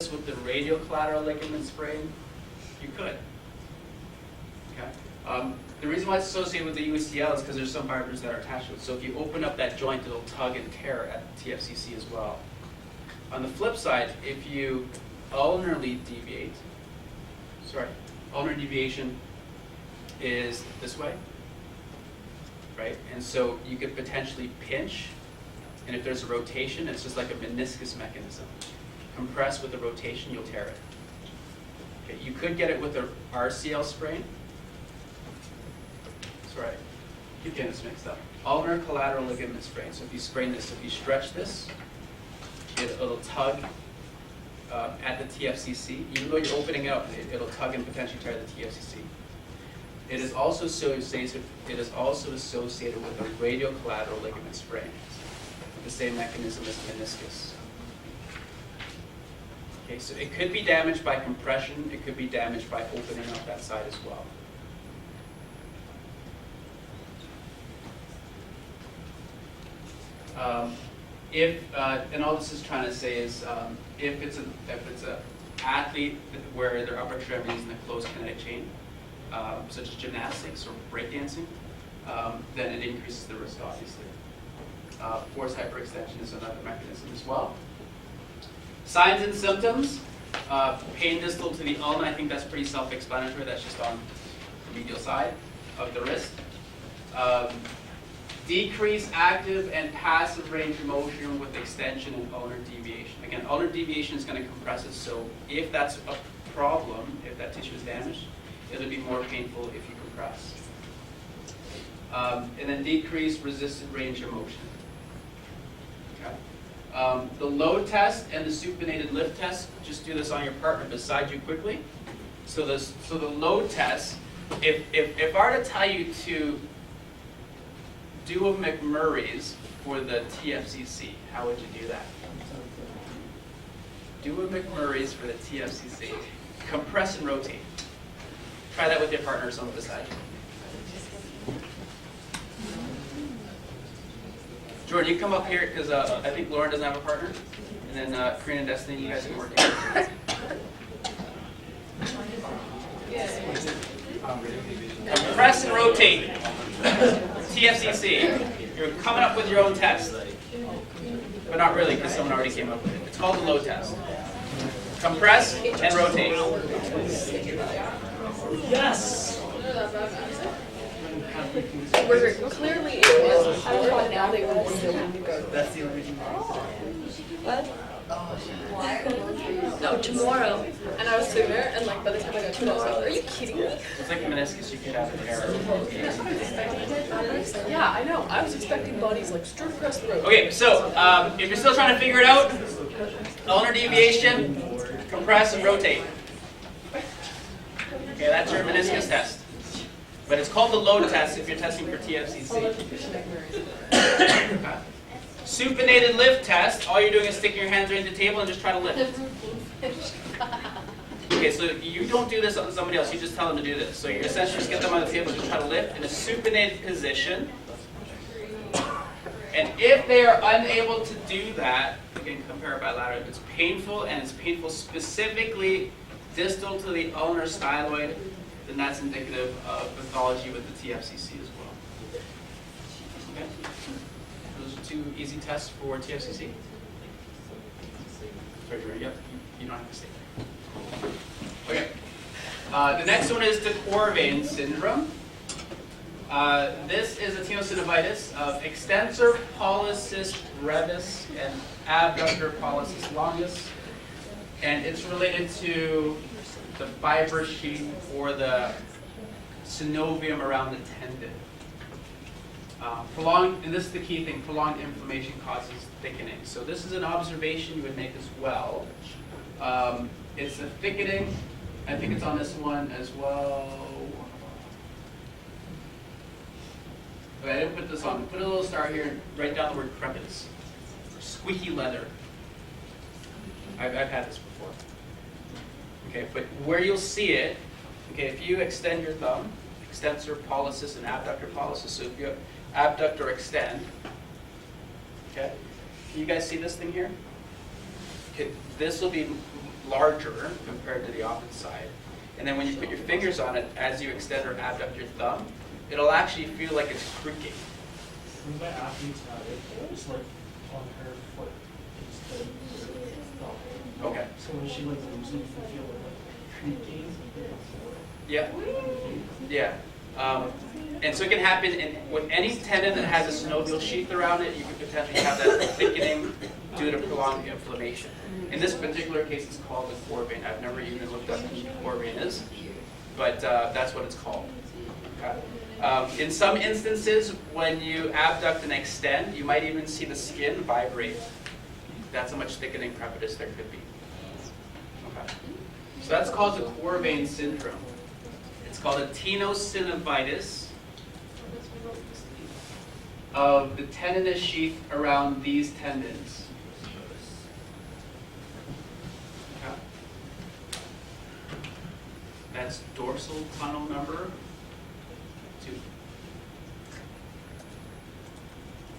this with the radial collateral ligament sprain? You could. Okay. The reason why it's associated with the UCL is because there's some fibers that are attached to it. So if you open up that joint, it'll tug and tear at TFCC as well. On the flip side, if you ulnarly deviate, ulnar deviation is this way, right? And so you could potentially pinch, and if there's a rotation, it's just like a meniscus mechanism. Compress with the rotation, you'll tear it. Okay, you could get it with a RCL sprain. Sorry, keep getting this mixed up. Ulnar collateral ligament sprain. So if you sprain this, if you stretch this, it'll tug at the TFCC. Even though you're opening it up, it'll tug and potentially tear the TFCC. It is also associated with a radial collateral ligament sprain, the same mechanism as meniscus. Okay, so it could be damaged by compression. It could be damaged by opening up that side as well. And all this is trying to say is, if it's an athlete where their upper extremity is in a closed kinetic chain, such as gymnastics or breakdancing, then it increases the risk, obviously. Forced hyperextension is another mechanism as well. Signs and symptoms: pain distal to the ulna. I think that's pretty self-explanatory. That's just on the medial side of the wrist. Decrease active and passive range of motion with extension and ulnar deviation. Again, ulnar deviation is going to compress it, so if that's a problem, if that tissue is damaged, it'll be more painful if you compress. And then decrease resisted range of motion. Okay. The load test and the supinated lift test, just do this on your partner beside you quickly. So the load test, if I were to tell you to do a McMurray's for the TFCC, how would you do that? Do a McMurray's for the TFCC. Compress and rotate. Try that with your partner or someone beside you. Jordan, you come up here because I think Lauren doesn't have a partner. And then Karina and Destiny, you guys can work together. Compress and rotate. TFCC. You're coming up with your own test. But not really, because someone already came up with it. It's called the load test. Compress and rotate. Yes! We're clearly in this. I don't know now they were willing to go. That's the only reason. What? No, tomorrow. And I was sitting there, and like by the time I got to it, I was like, are you kidding me? It's like a meniscus, you could have an error. Yeah, I know. I was expecting bodies like straight across the road. Okay, so if you're still trying to figure it out, ulnar deviation, compress and rotate. Okay, that's your meniscus test. But it's called the load test if you're testing for TFCC. Supinated lift test, all you're doing is sticking your hands right into the table and just try to lift. Okay, so you don't do this on somebody else, you just tell them to do this. So you essentially just get them on the table and just try to lift in a supinated position. And if they are unable to do that, again, compare it bilateral, if it's painful and it's painful specifically distal to the ulnar styloid, then that's indicative of pathology with the TFCC as well. Okay? Those are two easy tests for TFCC. Sorry, yep, you don't have to stay there. Okay. The next one is the Corvain syndrome. This is a tenosynovitis of extensor pollicis brevis and abductor pollicis longus, and it's related to the fibrous sheath or the synovium around the tendon. Prolonged, and this is the key thing, prolonged inflammation causes thickening. So this is an observation you would make as well. It's a thickening. I think it's on this one as well. Okay, I didn't put this on. Put a little star here and write down the word crepitus. Squeaky leather. I've had this before. Okay, but where you'll see it, okay, if you extend your thumb, extensor pollicis and abductor pollicis, so if you abductor extend, okay, can you guys see this thing here? Okay, this will be larger compared to the opposite side. And then when you put your fingers on it, as you extend or abduct your thumb, it'll actually feel like it's creaking. One of my athletes had it, just like on her foot. Just the Okay. So when she like loses, you can feel it like creaking. Yeah. Yeah. And so it can happen with any tendon that has a synovial sheath around it. You could potentially have that thickening due to prolonged inflammation. In this particular case, it's called the core vein. I've never even looked up what the core vein is, but that's what it's called. Okay. In some instances, when you abduct and extend, you might even see the skin vibrate. That's how much thickening crepitus there could be. Okay. So that's called the core vein syndrome. It's called a tenosynovitis of the tendinous sheath around these tendons. Okay. That's dorsal tunnel number 2.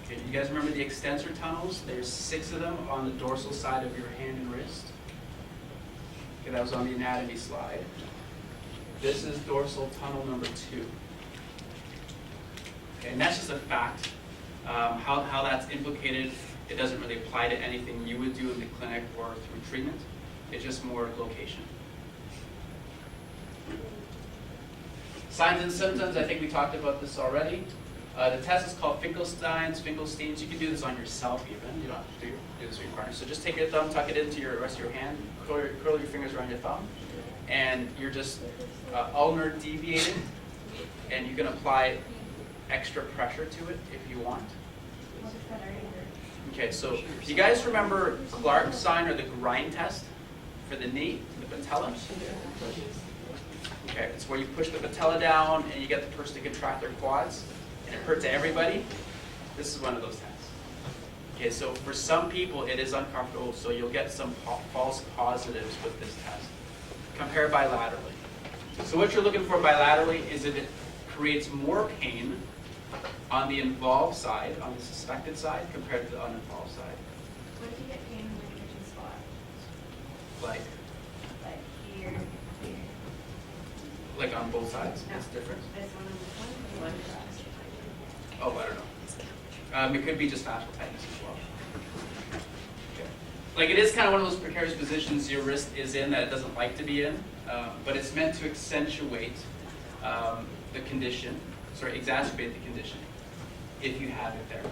Okay, you guys remember the extensor tunnels? There's 6 of them on the dorsal side of your hand and wrist. Okay, that was on the anatomy slide. This is dorsal tunnel number 2. Okay, and that's just a fact. How that's implicated, it doesn't really apply to anything you would do in the clinic or through treatment. It's just more location. Signs and symptoms, I think we talked about this already. The test is called Finkelsteins. You can do this on yourself even. You don't have to do this with your partner. So just take your thumb, tuck it into your rest of your hand, curl your fingers around your thumb, and you're just ulnar deviating, and you can apply extra pressure to it if you want. Okay, so do you guys remember Clark's sign or the grind test for the knee, the patella? Okay, it's where you push the patella down and you get the person to contract their quads, and it hurts everybody. This is one of those tests. Okay, so for some people it is uncomfortable, so you'll get some false positives with this test. Compare bilaterally. So what you're looking for bilaterally is that it creates more pain on the involved side, on the suspected side, compared to the uninvolved side. What if you get pain in the kitchen spot? Like Here. like on both sides? No. It's different? This one and this one? Oh, I don't know. It could be just fascial tightness as well. Okay. Like it is kind of one of those precarious positions your wrist is in that it doesn't like to be in, but it's meant to accentuate the condition, exacerbate the condition if you have it there.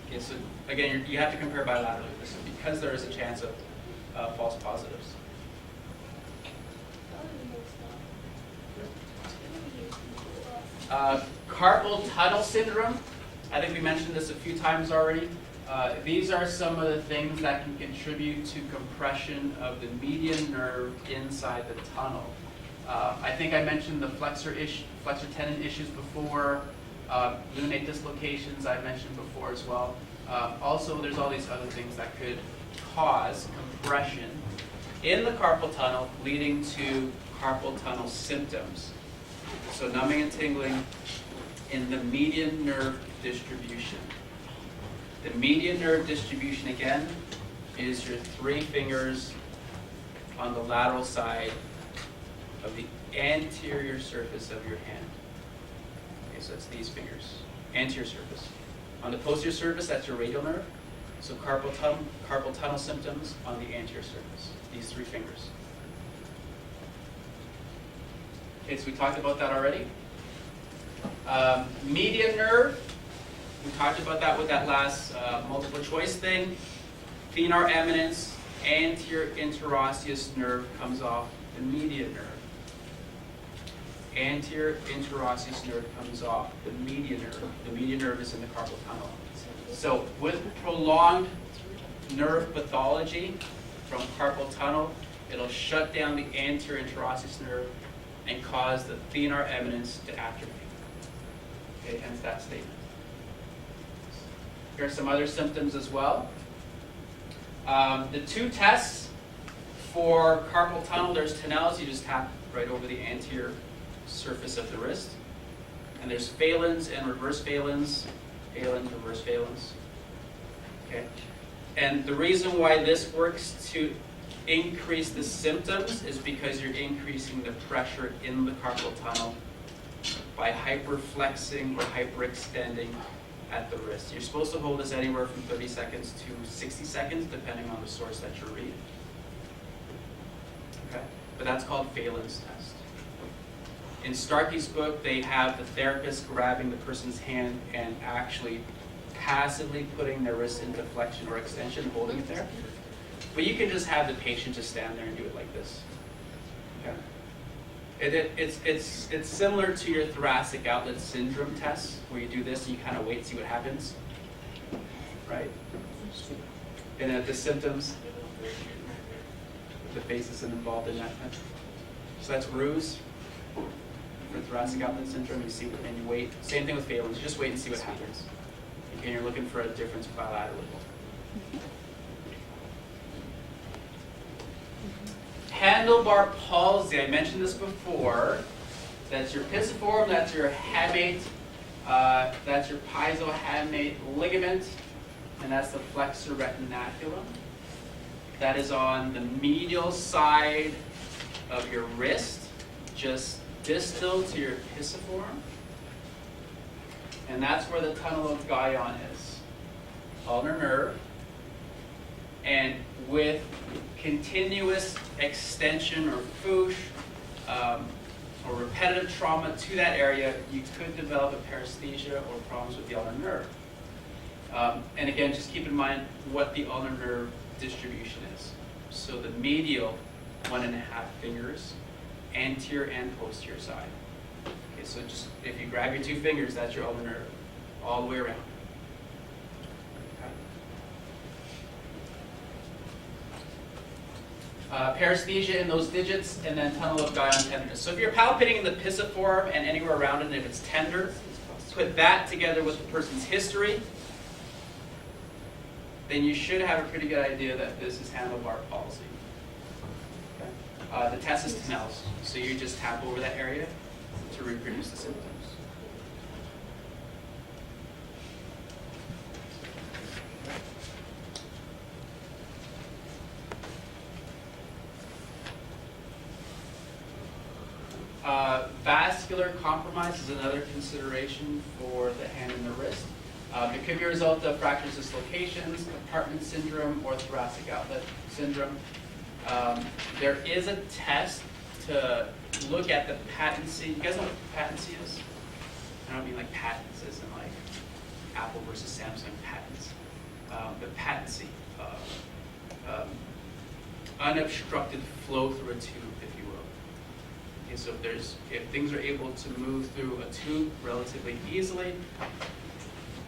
Okay, so again, you have to compare bilaterally with this because there is a chance of false positives. Carpal tunnel syndrome. I think we mentioned this a few times already. These are some of the things that can contribute to compression of the median nerve inside the tunnel. I think I mentioned the flexor tendon issues before, lunate dislocations I mentioned before as well. Also, there's all these other things that could cause compression in the carpal tunnel, leading to carpal tunnel symptoms. So numbing and tingling in the median nerve distribution. The median nerve distribution, again, is your 3 fingers on the lateral side of the anterior surface of your hand. Okay, so it's these fingers, anterior surface. On the posterior surface, that's your radial nerve. So carpal tunnel symptoms on the anterior surface, these 3 fingers. Okay, so we talked about that already. Median nerve, we talked about that with that last multiple choice thing. Thenar eminence, anterior interosseous nerve comes off the median nerve. Anterior interosseous nerve comes off the median nerve. The median nerve is in the carpal tunnel. So with prolonged nerve pathology from carpal tunnel, it'll shut down the anterior interosseous nerve and cause the thenar eminence to atrophy. Okay, hence that statement. Here are some other symptoms as well. The 2 tests for carpal tunnel, there's Tunnels, you just tap right over the anterior surface of the wrist. And there's Phalen's and reverse Phalen's, reverse Phalen's. Okay. And the reason why this works to increase the symptoms is because you're increasing the pressure in the carpal tunnel by hyperflexing or hyperextending at the wrist. You're supposed to hold this anywhere from 30 seconds to 60 seconds, depending on the source that you read. Okay? But that's called Phelan's test. In Starkey's book, they have the therapist grabbing the person's hand and actually passively putting their wrist into flexion or extension, holding it there. But you can just have the patient just stand there and do it like this. Okay? It's similar to your thoracic outlet syndrome test, where you do this and you kind of wait and see what happens, right? And the symptoms, the face isn't involved in that. So that's ruse for thoracic outlet syndrome. You see, and you wait. Same thing with Phelan's. You just wait and see what happens. And you're looking for a difference bilaterally. Handlebar palsy, I mentioned this before. That's your pisiform, that's your hamate, that's your piezohamate ligament, and that's the flexor retinaculum. That is on the medial side of your wrist, just distal to your pisiform. And that's where the tunnel of ganglion is. Ulnar nerve. And with continuous extension or foosh or repetitive trauma to that area, you could develop a paresthesia or problems with the ulnar nerve. And again, just keep in mind what the ulnar nerve distribution is. So the medial 1.5 fingers, anterior and posterior side. Okay, so just if you grab your 2 fingers, that's your ulnar nerve, all the way around. Paresthesia in those digits, and then tunnel of ganglion tenderness. So if you're palpating in the pisiform and anywhere around it, and if it's tender, put that together with the person's history, then you should have a pretty good idea that this is handlebar palsy. Okay. The test is Tunnel's, so you just tap over that area to reproduce the symptoms. Vascular compromise is another consideration for the hand and the wrist. It could be a result of fractures, dislocations, compartment syndrome, or thoracic outlet syndrome. There is a test to look at the patency. You guys know what patency is? I don't mean like patents as in like Apple versus Samsung patents. But patency, unobstructed flow through a tube, if you will. Okay, so if things are able to move through a tube relatively easily,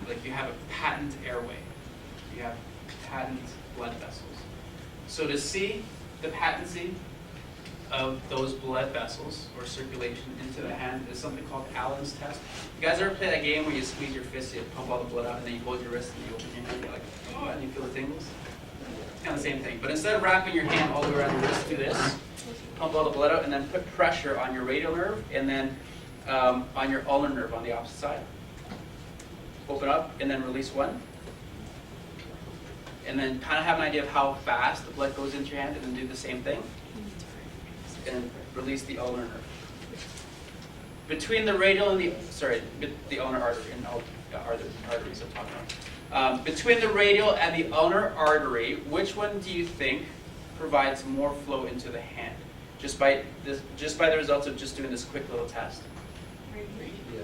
like you have a patent airway, you have patent blood vessels. So to see the patency of those blood vessels or circulation into the hand is something called Allen's test. You guys ever play that game where you squeeze your fist, you pump all the blood out, and then you hold your wrist and you open your hand, you're like, oh, and you feel the tingles? It's kind of the same thing. But instead of wrapping your hand all the way around your wrist, do this. Pump all the blood out, and then put pressure on your radial nerve, and then on your ulnar nerve on the opposite side. Open up, and then release one. And then kind of have an idea of how fast the blood goes into your hand, and then do the same thing. And release the ulnar nerve. Between the radial and the ulnar artery, and arteries I'm talking about. Between the radial and the ulnar artery, which one do you think provides more flow into the hand? Just by the results of just doing this quick little test.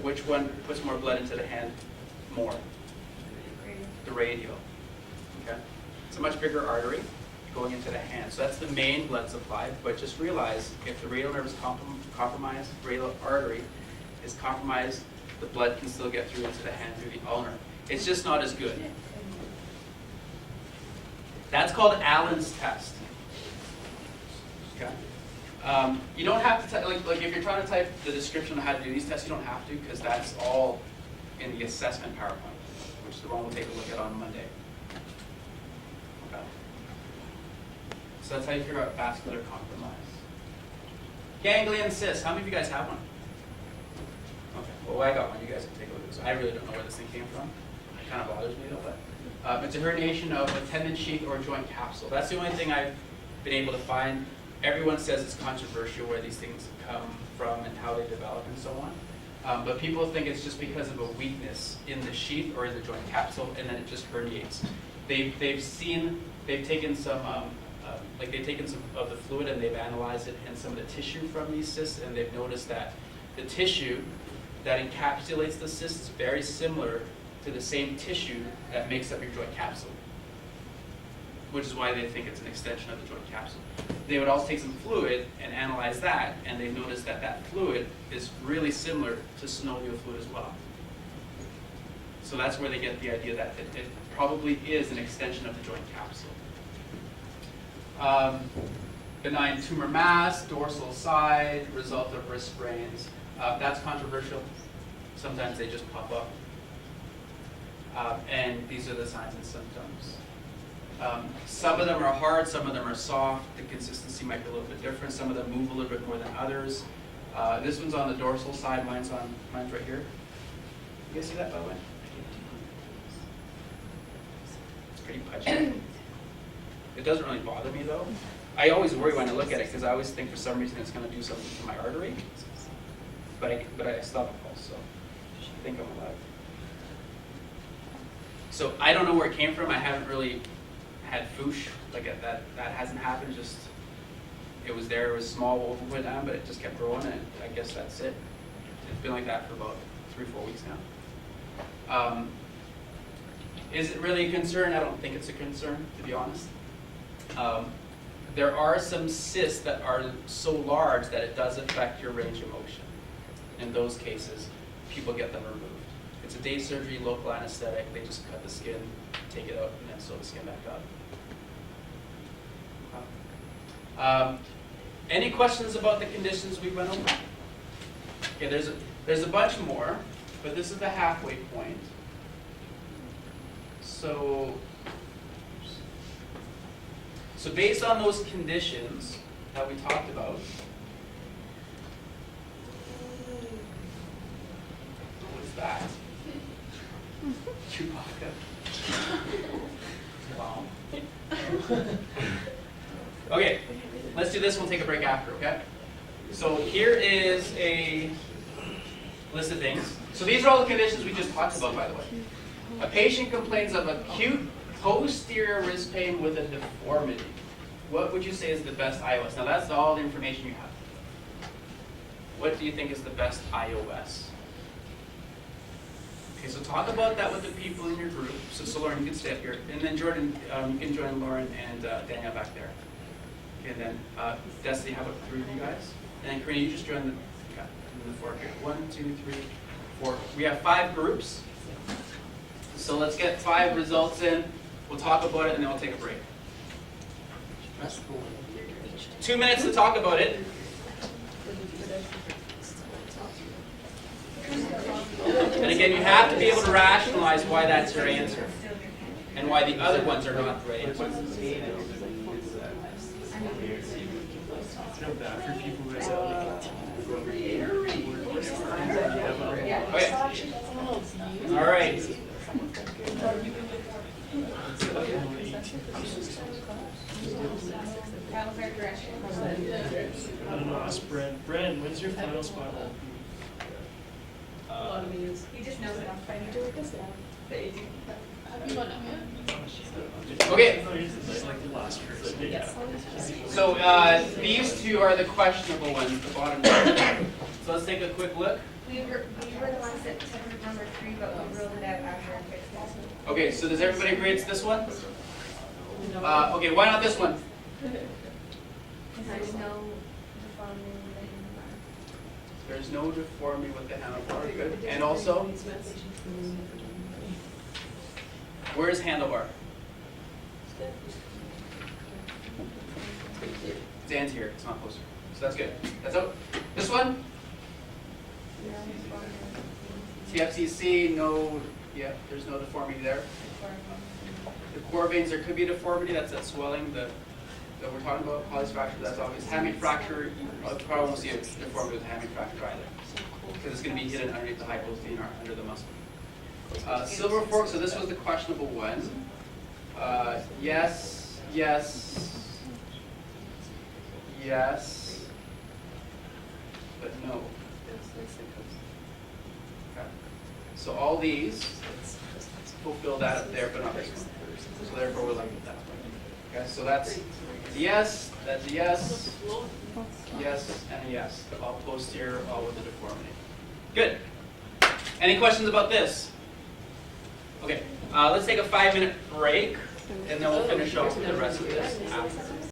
Which one puts more blood into the hand more? The radial. Okay. It's a much bigger artery going into the hand. So that's the main blood supply, but just realize if the radial nerve is compromised, radial artery is compromised, the blood can still get through into the hand through the ulnar. It's just not as good. That's called Allen's test. Okay. You don't have to, like if you're trying to type the description of how to do these tests, you don't have to, because that's all in the assessment PowerPoint, which is the one we'll take a look at on Monday. Okay. So that's how you figure out vascular compromise. Ganglion cyst. How many of you guys have one? Okay. Well, I got one. You guys can take a look at this. I really don't know where this thing came from. It kind of bothers me though, but it's a herniation of a tendon sheath or joint capsule. That's the only thing I've been able to find. Everyone says it's controversial where these things come from and how they develop and so on. But people think it's just because of a weakness in the sheath or in the joint capsule, and then it just herniates. They've taken some of the fluid and they've analyzed it and some of the tissue from these cysts, and they've noticed that the tissue that encapsulates the cyst is very similar to the same tissue that makes up your joint capsule, which is why they think it's an extension of the joint capsule. They would also take some fluid and analyze that, and they noticed that that fluid is really similar to synovial fluid as well. So that's where they get the idea that it probably is an extension of the joint capsule. Benign tumor mass, dorsal side, result of wrist sprains. That's controversial. Sometimes they just pop up. And these are the signs and symptoms. Some of them are hard, some of them are soft. The consistency might be a little bit different. Some of them move a little bit more than others. This one's on the dorsal side, mine's right here. You guys see that, by the way? It's pretty pudgy. It doesn't really bother me though. I always worry when I look at it because I always think for some reason it's going to do something to my artery. But I still have a pulse, so I think I'm alive. So I don't know where it came from. I haven't really had foosh, like that hasn't happened. Just it was there. It was small, went down, but it just kept growing, and I guess that's it. It's been like that for about 3-4 weeks now. Is it really a concern? I don't think it's a concern, to be honest. There are some cysts that are so large that it does affect your range of motion. In those cases, people get them removed. It's a day surgery, local anesthetic. They just cut the skin, take it out, and then sew the skin back up. Any questions about the conditions we went over? Okay, there's a bunch more, but this is the halfway point. So based on those conditions that we talked about, what is that? Chewbacca. Wow. Okay, let's do this. We'll take a break after, okay? So here is a list of things. So these are all the conditions we just talked about, by the way. A patient complains of acute posterior wrist pain with a deformity. What would you say is the best IOS? Now that's all the information you have. What do you think is the best IOS? Okay, so talk about that with the people in your group. So Lauren, you can stay up here. And then Jordan, you can join Lauren and Danielle back there. Okay, and then Destiny, how about 3 of you guys? And then Karina, you just join the 4 here. 1, 2, 3, 4. We have 5 groups. So let's get 5 results in. We'll talk about it and then we'll take a break. 2 minutes to talk about it. And again, you have to be able to rationalize why that's your answer and why the other ones are not the right answer. Okay. All right. I don't know, ask Bren, when's your final spot? A lot of meetings. He just knows it off by I need to work this out. You want to know Okay. Like the last person. Yes. So these 2 are the questionable ones, the bottom one. So let's take a quick look. We were the ones that took number 3, but we ruled it out after and fixed it. Okay, so does everybody agree it's this one? Okay, why not this one? Because there's no deformity in the handlebar. There's no deformity with the handlebar. Good. And also, where is handlebar? Dan's here. It's not closer. So that's good. That's out. This one? TFCC, no. Yeah, there's no deformity there. The core veins, there could be a deformity. That's that swelling that we're talking about. Polys fracture, that's obvious. Hamate fracture, you probably won't see a deformity with a hamate fracture either, because it's going to be hidden underneath the hypothenar, under the muscle. Silver fork, so this was the questionable one. Yes, yes, yes, but no. Okay. So all these fulfill that up there, but not this one. So therefore we're left with that one. Okay, so that's a yes, that's a yes, yes, and a yes. All posterior, all with a deformity. Good. Any questions about this? Okay, let's take a 5-minute break, and then we'll finish up the rest of this after.